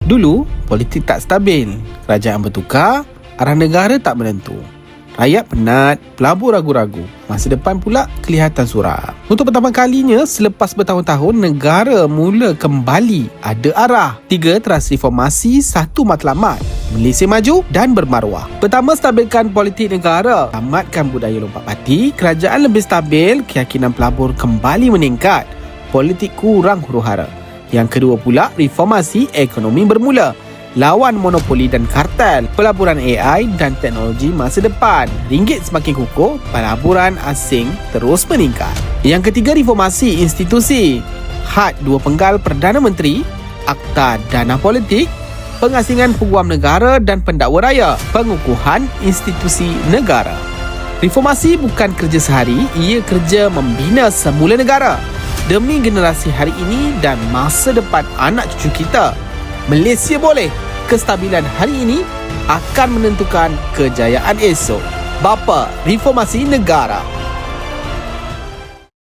Dulu, politik tak stabil, kerajaan bertukar, arah negara tak menentu. Rakyat penat, pelabur ragu-ragu. Masa depan pula kelihatan suram. Untuk pertama kalinya selepas bertahun-tahun, negara mula kembali ada arah. 3 teras reformasi, 1 matlamat. Malaysia maju dan bermaruah. Pertama, stabilkan politik negara. Tamatkan budaya lompat parti. Kerajaan lebih stabil, keyakinan pelabur kembali meningkat. Politik kurang huru-hara. Yang kedua pula, reformasi ekonomi bermula. Lawan monopoli dan kartel, pelaburan AI dan teknologi masa depan. Ringgit semakin kukuh, pelaburan asing terus meningkat. Yang ketiga, reformasi institusi. Had 2 penggal Perdana Menteri, Akta Dana Politik, pengasingan peguam negara dan pendakwa raya, pengukuhan institusi negara. Reformasi bukan kerja sehari, ia kerja membina semula negara demi generasi hari ini dan masa depan anak cucu kita. Malaysia boleh. Kestabilan hari ini akan menentukan kejayaan esok. Bapa Reformasi Negara.